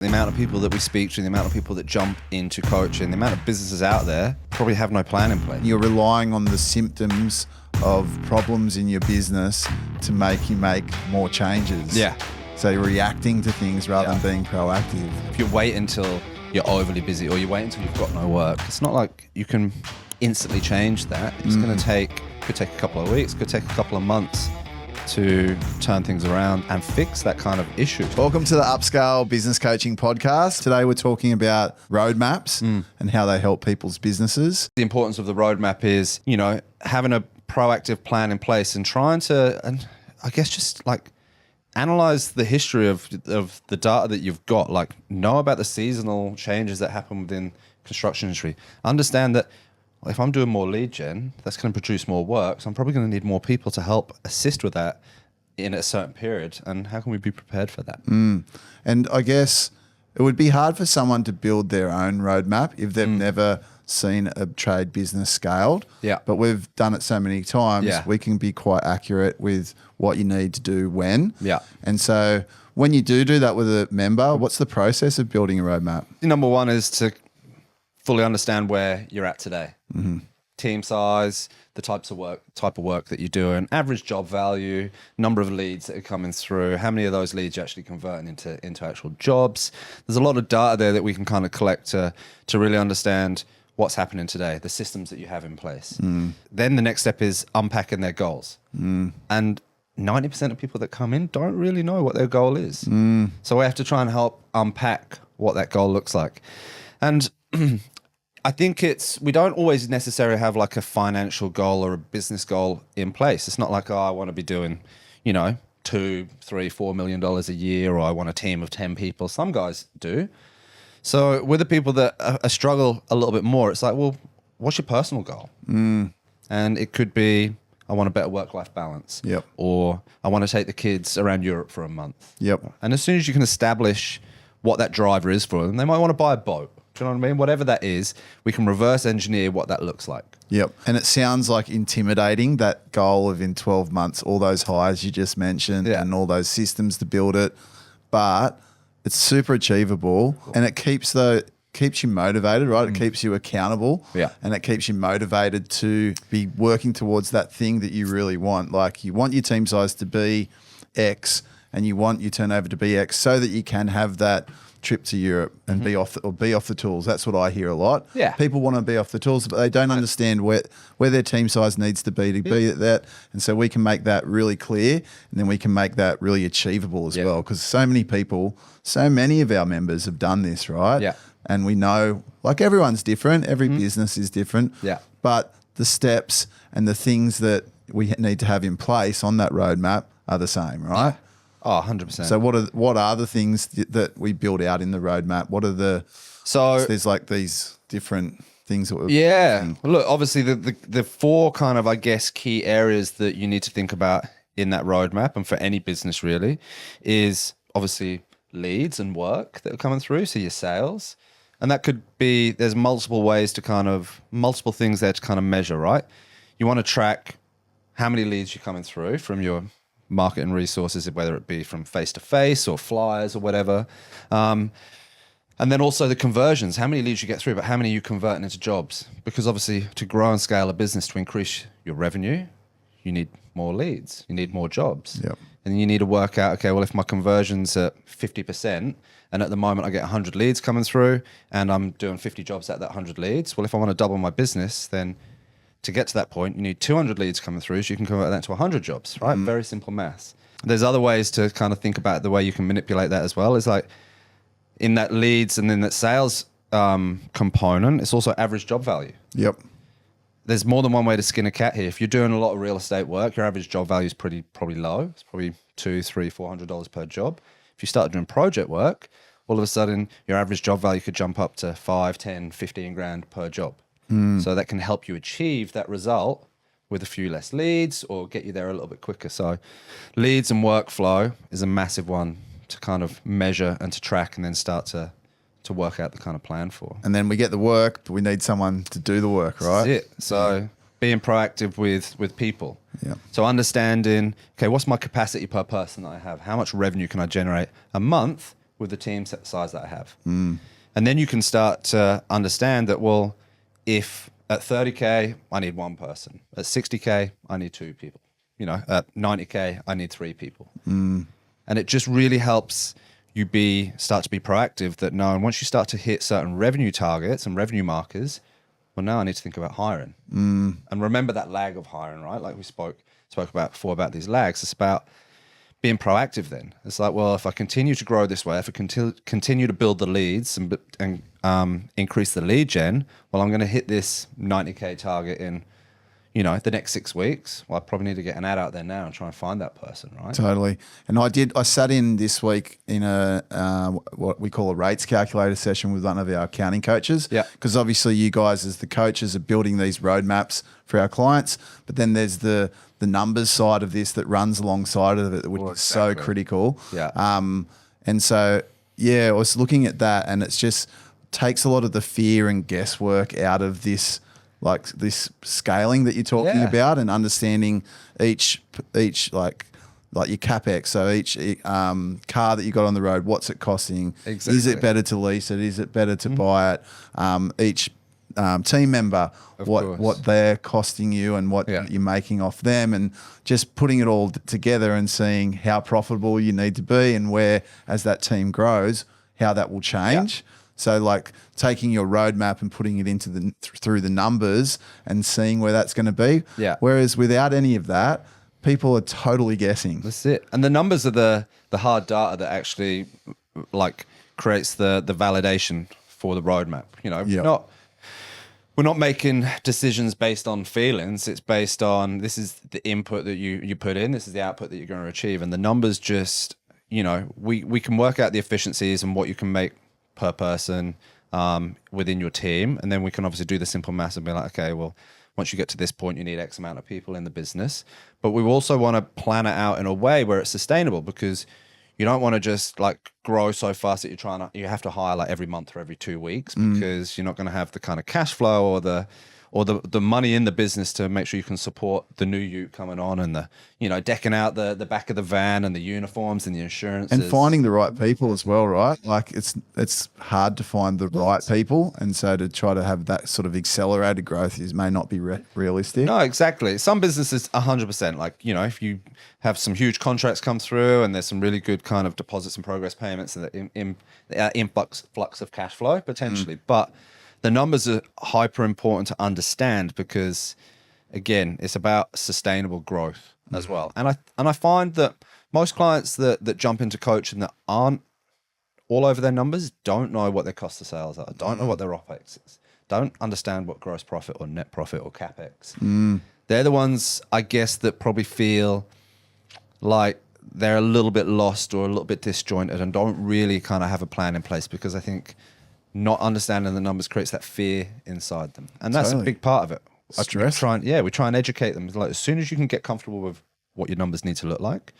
The amount of people that we speak to, the amount of people that jump into coaching, the amount of businesses out there probably have no plan in place. You're relying on the symptoms of problems in your business to make you make more changes. Yeah. So you're reacting to things rather than being proactive. If you wait until you're overly busy or you wait until you've got no work, it's not like you can instantly change that. It's going to could take a couple of weeks, could take a couple of months to turn things around and fix that kind of issue. Welcome to the UpScale Business Coaching Podcast. Today we're talking about roadmaps and how they help people's businesses. The importance of the roadmap is, having a proactive plan in place and trying to, and I guess just like analyze the history of the data that you've got, like know about the seasonal changes that happen within construction industry. Understand that if I'm doing more lead gen, that's going to produce more work. So I'm probably going to need more people to help assist with that in a certain period. And how can we be prepared for that? And I guess it would be hard for someone to build their own roadmap if they've never seen a trade business scaled. Yeah. But we've done it so many times, Yeah. we can be quite accurate with what you need to do when. Yeah. And so when you do that with a member, what's the process of building a roadmap? Number one is to fully understand where you're at today. Team size, the type of work that you're doing, average job value, number of leads that are coming through, how many of those leads you're actually converting into actual jobs. There's a lot of data there that we can kind of collect to really understand what's happening today, the systems that you have in place. Then the next step is unpacking their goals. And 90% of people that come in don't really know what their goal is. So we have to try and help unpack what that goal looks like. And I think we don't always necessarily have like a financial goal or a business goal in place. It's not like, I want to be doing, $2, $3, $4 million a year, or I want a team of 10 people. Some guys do. So with the people that struggle a little bit more, it's like, well, what's your personal goal? And it could be, I want a better work-life balance. Yep. Or I want to take the kids around Europe for a month. Yep. And as soon as you can establish what that driver is for them, they might want to buy a boat. Do you know what I mean? Whatever that is, we can reverse engineer what that looks like. Yep. And it sounds like intimidating, that goal of in 12 months, all those hires you just mentioned and all those systems to build it. But it's super achievable and it keeps you motivated, right? It keeps you accountable and it keeps you motivated to be working towards that thing that you really want. Like you want your team size to be X and you want your turnover to be X so that you can have that trip to Europe and be off the tools. That's what I hear a lot. Yeah. People want to be off the tools, but they don't understand where their team size needs to be at that. And so we can make that really clear and then we can make that really achievable as well. Because so many of our members have done this, right? Yeah. And we know, like everyone's different. Every business is different. Yeah. But the steps and the things that we need to have in place on that roadmap are the same, right? Oh, 100%. So what are the things that we build out in the roadmap? What are there's like these different things that we're Well, look, obviously the four kind of, I guess, key areas that you need to think about in that roadmap and for any business really is obviously leads and work that are coming through. So your sales, and that could be, there's multiple things there to kind of measure, right? You want to track how many leads you're coming through from your marketing resources, whether it be from face-to-face or flyers or whatever. And then also the conversions, how many leads you get through, but how many are you converting into jobs? Because obviously to grow and scale a business, to increase your revenue, you need more leads, you need more jobs. Yep. And you need to work out, okay, well, if my conversion's at 50%, and at the moment I get 100 leads coming through and I'm doing 50 jobs at that 100 leads, well, if I want to double my business, then to get to that point, you need 200 leads coming through so you can convert that to 100 jobs, right? Very simple maths. There's other ways to kind of think about the way you can manipulate that as well. Is like in that leads and then that sales component, it's also average job value. Yep. There's more than one way to skin a cat here. If you're doing a lot of real estate work, your average job value is probably low. It's probably $200, $300, $400 per job. If you start doing project work, all of a sudden your average job value could jump up to 5, 10, 15 grand per job. So that can help you achieve that result with a few less leads or get you there a little bit quicker. So leads and workflow is a massive one to kind of measure and to track and then start to work out the kind of plan for. And then we get the work, but we need someone to do the work, right? That's it. So being proactive with people. Yeah. So understanding, okay, what's my capacity per person that I have? How much revenue can I generate a month with the team size that I have. And then you can start to understand that, well, if at 30K, I need one person. At 60K, I need two people. You know, at 90K, I need three people. And it just really helps you start to be proactive that knowing once you start to hit certain revenue targets and revenue markers, well, now I need to think about hiring. And remember that lag of hiring, right? Like we spoke about before about these lags. It's about being proactive then. It's like, well, if I continue to grow this way, if I continue to build the leads and increase the lead gen, well, I'm going to hit this 90K target in, you know, the next 6 weeks. Well, I probably need to get an ad out there now and try and find that person, right? Totally. And I sat in this week in a what we call a rates calculator session with one of our accounting coaches. Yeah. Because obviously you guys as the coaches are building these roadmaps for our clients, but then there's the numbers side of this that runs alongside of it, which is so critical. Yeah. And so, yeah, I was looking at that, and it's just takes a lot of the fear and guesswork out of this, like this scaling that you're talking about, and understanding each like your capex. So each car that you got on the road, what's it costing? Exactly. Is it better to lease it? Is it better to buy it? Each team member, what they're costing you and what you're making off them, and just putting it all together and seeing how profitable you need to be, and where as that team grows, how that will change. So like taking your roadmap and putting it into through the numbers and seeing where that's going to be. Yeah. Whereas without any of that, people are totally guessing. That's it. And the numbers are the hard data that actually like creates the validation for the roadmap. You know, we're not making decisions based on feelings. It's based on, this is the input that you put in, this is the output that you're going to achieve. And the numbers just, you know, we can work out the efficiencies and what you can make per person within your team. And then we can obviously do the simple math and be like, okay, well, once you get to this point, you need X amount of people in the business. But we also want to plan it out in a way where it's sustainable, because you don't want to just like grow so fast that you have to hire like every month or every 2 weeks, because you're not going to have the kind of cash flow or the money in the business to make sure you can support the new ute coming on, and the, you know, decking out the back of the van and the uniforms and the insurances. And finding the right people as well, right? Like it's hard to find the right people, and so to try to have that sort of accelerated growth may not be realistic. No, exactly. Some businesses 100%, like, you know, if you have some huge contracts come through and there's some really good kind of deposits and progress payments and the influx of cash flow potentially, but the numbers are hyper important to understand, because again, it's about sustainable growth as well. And I find that most clients that jump into coaching that aren't all over their numbers don't know what their cost of sales are, don't know what their OPEX is, don't understand what gross profit or net profit or CapEx. They're the ones, I guess, that probably feel like they're a little bit lost or a little bit disjointed and don't really kind of have a plan in place, because I think not understanding the numbers creates that fear inside them. And that's a big part of it. Stress. We try and educate them. Like, as soon as you can get comfortable with what your numbers need to look like,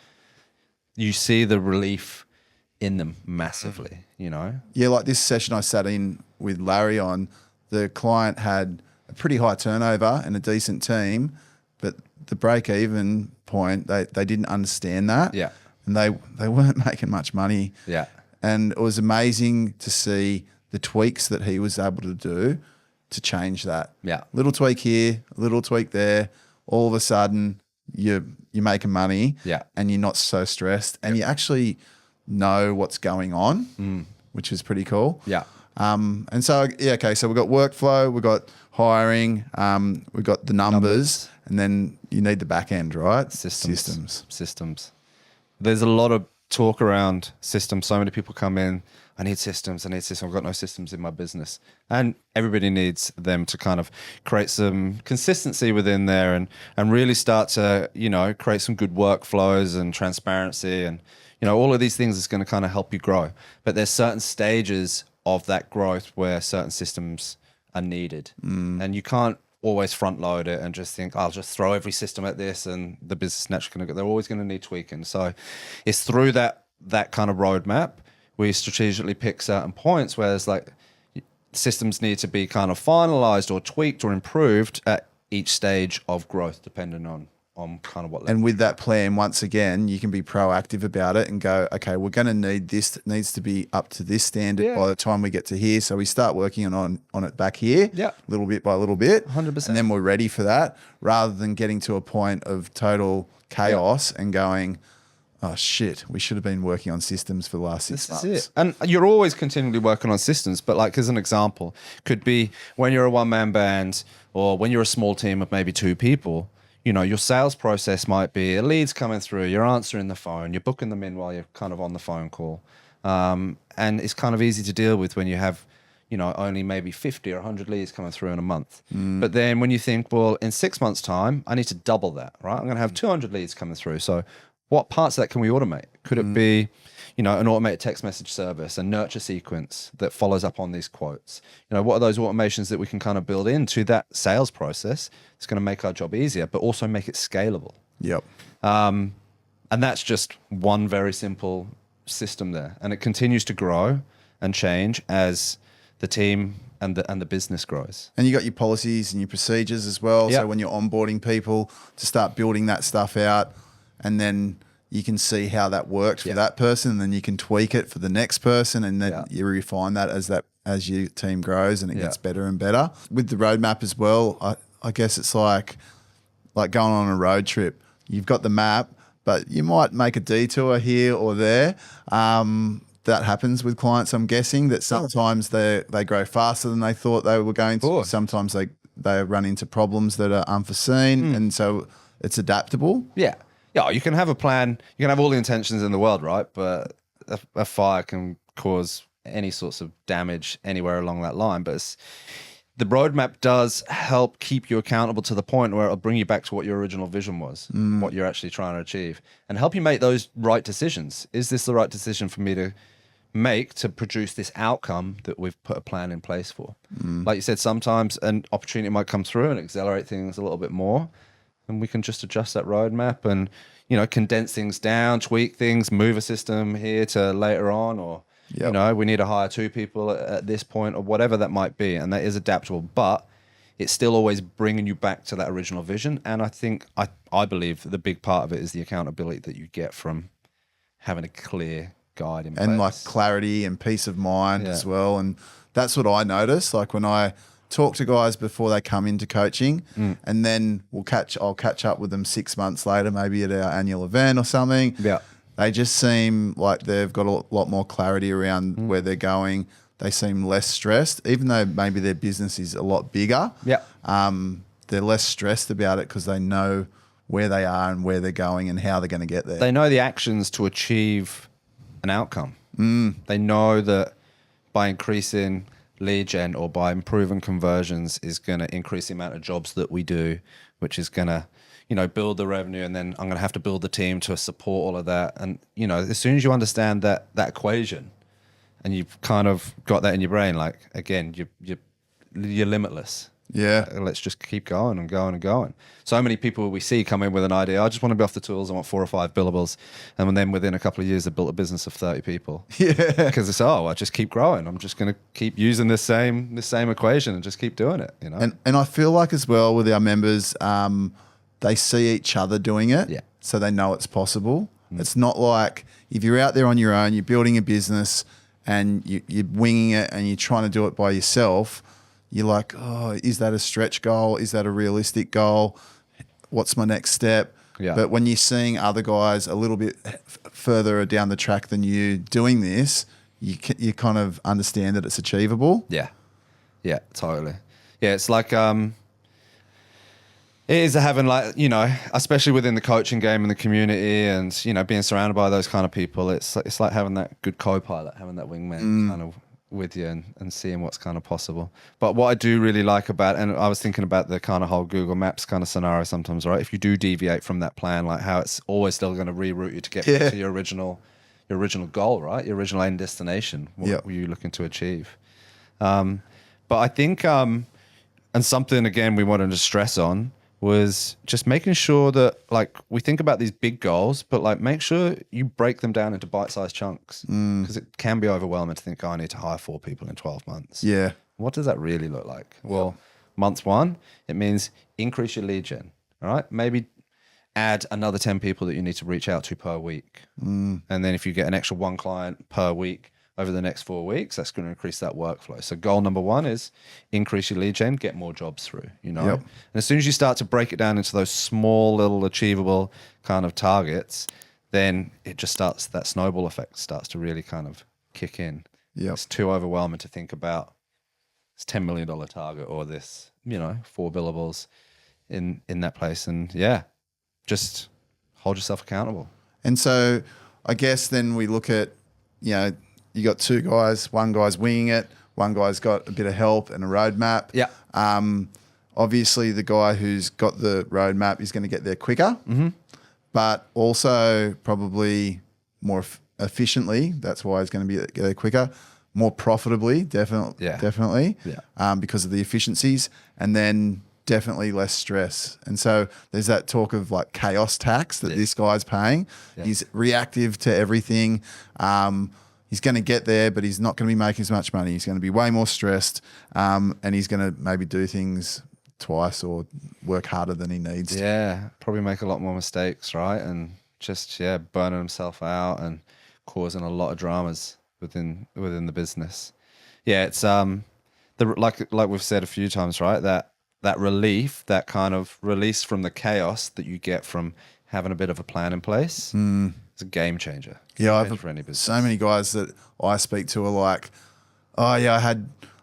you see the relief in them massively, you know? Yeah, like this session I sat in with Larry on, the client had a pretty high turnover and a decent team, but the break-even point, they didn't understand that. Yeah. And they weren't making much money. Yeah. And it was amazing to see the tweaks that he was able to do to change that. Yeah. Little tweak here, a little tweak there. All of a sudden, you're making money. Yeah. And you're not so stressed. And you actually know what's going on, which is pretty cool. Yeah. And so, okay, so we've got workflow, we've got hiring, we've got the numbers, and then you need the back end, right? Systems. There's a lot of talk around systems. So many people come in, I need systems. I've got no systems in my business. And everybody needs them to kind of create some consistency within there and really start to, you know, create some good workflows and transparency. And, you know, all of these things is going to kind of help you grow. But there's certain stages of that growth where certain systems are needed. And you can't always front load it and just think, I'll just throw every system at this and the business naturally going to go. They're always going to need tweaking. So it's through that kind of roadmap we strategically pick certain points where it's like systems need to be kind of finalized or tweaked or improved at each stage of growth, depending on on kind of what. And with that plan, once again, you can be proactive about it and go, okay, we're going to need this. It needs to be up to this standard by the time we get to here. So we start working on it back here, little bit by little bit, 100%. and then we're ready for that, rather than getting to a point of total chaos and going, oh shit, we should have been working on systems for the last 6 months. This is it. And you're always continually working on systems, but like as an example, could be when you're a one-man band or when you're a small team of maybe 2 people, you know, your sales process might be a lead's coming through, you're answering the phone, you're booking them in while you're kind of on the phone call. And it's kind of easy to deal with when you have, you know, only maybe 50 or 100 leads coming through in a month. But then when you think, well, in 6 months' time, I need to double that, right? I'm going to have 200 leads coming through. So what parts of that can we automate? Could it be, you know, an automated text message service, a nurture sequence that follows up on these quotes? You know, what are those automations that we can kind of build into that sales process? It's going to make our job easier, but also make it scalable. Yep. And that's just one very simple system there. And it continues to grow and change as the team and the business grows. And you got your policies and your procedures as well. Yep. So when you're onboarding people, to start building that stuff out, and then you can see how that worked for that person, and then you can tweak it for the next person, and then you refine that as your team grows and it gets better and better. With the roadmap as well, I guess it's like going on a road trip. You've got the map, but you might make a detour here or there. That happens with clients, I'm guessing, that sometimes they grow faster than they thought they were going to. Sometimes they run into problems that are unforeseen, and so it's adaptable. Yeah, you can have a plan. You can have all the intentions in the world, right? But a fire can cause any sorts of damage anywhere along that line. But the roadmap does help keep you accountable to the point where it'll bring you back to what your original vision was, what you're actually trying to achieve, and help you make those right decisions. Is this the right decision for me to make to produce this outcome that we've put a plan in place for? Like you said, sometimes an opportunity might come through and accelerate things a little bit more. And we can just adjust that roadmap and, you know, condense things down, tweak things, move a system here to later on, or, you know, we need to hire 2 people at this point, or whatever that might be. And that is adaptable, but it's still always bringing you back to that original vision. And I think, I believe the big part of it is the accountability that you get from having a clear guide in place. And like clarity and peace of mind as well. And that's what I notice. Like when I talk to guys before they come into coaching, and then I'll catch up with them 6 months later, maybe at our annual event or something. Yeah. They just seem like they've got a lot more clarity around where they're going. They seem less stressed, even though maybe their business is a lot bigger. Yeah. They're less stressed about it because they know where they are and where they're going and how they're going to get there. They know the actions to achieve an outcome. They know that by increasing lead gen or by improving conversions is going to increase the amount of jobs that we do, which is going to, you know, build the revenue, and then I'm going to have to build the team to support all of that. And, you know, as soon as you understand that equation and you've kind of got that in your brain, like, again, you're limitless. Yeah. Let's just keep going and going and going. So many people we see come in with an idea, I just want to be off the tools, I want 4 or 5 billables. And then within a couple of years, they built a business of 30 people. Yeah. Because it's, I just keep growing. I'm just going to keep using this same equation and just keep doing it, you know? And I feel like as well with our members, they see each other doing it. Yeah. So they know it's possible. It's not like if you're out there on your own, you're building a business and you're winging it and you're trying to do it by yourself. You're like, oh, is that a stretch goal? Is that a realistic goal? What's my next step? Yeah. But when you're seeing other guys a little bit further down the track than you doing this, you kind of understand that it's achievable. Yeah. Yeah, totally. Yeah, it's like it is having, like, you know, especially within the coaching game and the community and, you know, being surrounded by those kind of people, it's like having that good co-pilot, having that wingman kind of with you and seeing what's kind of possible. But what I do really like about, and I was thinking about the kind of whole Google Maps kind of scenario sometimes, right? If you do deviate from that plan, like how it's always still going to reroute you to get back to your original goal, right? Your original end destination. What were you looking to achieve? But I think, and something again we wanted to stress on was just making sure that, like, we think about these big goals, but like make sure you break them down into bite-sized chunks, because it can be overwhelming to think, I need to hire 4 people in 12 months. Yeah. What does that really look like? Well, month 1, it means increase your lead gen, all right? Maybe add another 10 people that you need to reach out to per week. And then if you get an extra 1 client per week over the next 4 weeks, that's going to increase that workflow. So goal number 1 is increase your lead gen, get more jobs through, you know? Yep. And as soon as you start to break it down into those small little achievable kind of targets, then it just starts, that snowball effect starts to really kind of kick in. Yep. It's too overwhelming to think about this $10 million target or this, 4 billables in that place. And yeah, just hold yourself accountable. And so I guess then we look at, you got 2 guys, one guy's winging it, one guy's got a bit of help and a roadmap. Yeah. Obviously the guy who's got the roadmap is going to get there quicker, but also probably more efficiently. That's why he's going to get there quicker. More profitably, definitely, because of the efficiencies, and then definitely less stress. And so there's that talk of like chaos tax that this guy's paying. Yeah. He's reactive to everything. He's going to get there, but he's not going to be making as much money. He's going to be way more stressed, and he's going to maybe do things twice or work harder than he needs to. Yeah, probably make a lot more mistakes, right? And just, burning himself out and causing a lot of dramas within the business. Yeah, it's like we've said a few times, right? That relief, that kind of release from the chaos that you get from having a bit of a plan in place, it's a game changer. Yeah, I've for any business. So many guys that I speak to are like, "Oh yeah,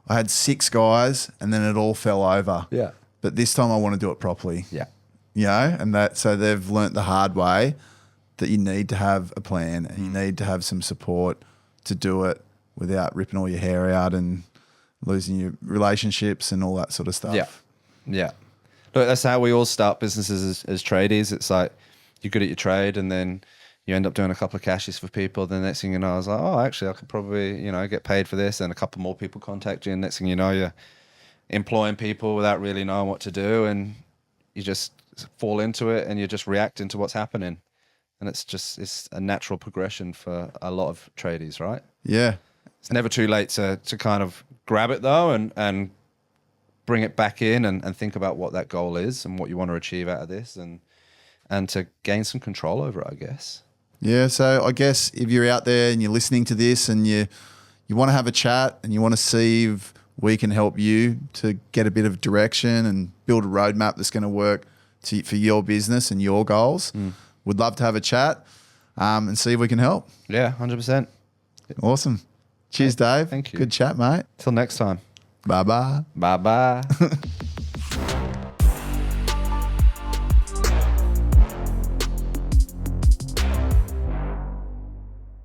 I had 6 guys and then it all fell over. Yeah, but this time I want to do it properly." Yeah, and so they've learnt the hard way that you need to have a plan and you need to have some support to do it without ripping all your hair out and losing your relationships and all that sort of stuff. Yeah. Look, that's how we all start businesses as tradies. It's like you're good at your trade and then you end up doing a couple of cashes for people. Then next thing you know, I was like, oh, actually, I could probably, get paid for this. And a couple more people contact you. And next thing you know, you're employing people without really knowing what to do. And you just fall into it and you're just reacting to what's happening. And it's a natural progression for a lot of tradies, right? Yeah. It's never too late to kind of grab it though and bring it back in and think about what that goal is and what you want to achieve out of this and to gain some control over it, I guess. Yeah, so I guess if you're out there and you're listening to this and you want to have a chat and you want to see if we can help you to get a bit of direction and build a roadmap that's going to work for your business and your goals, we'd love to have a chat and see if we can help. Yeah, 100%. Awesome. Cheers, Dave. Thank you. Good chat, mate. Till next time. Bye-bye. Bye-bye.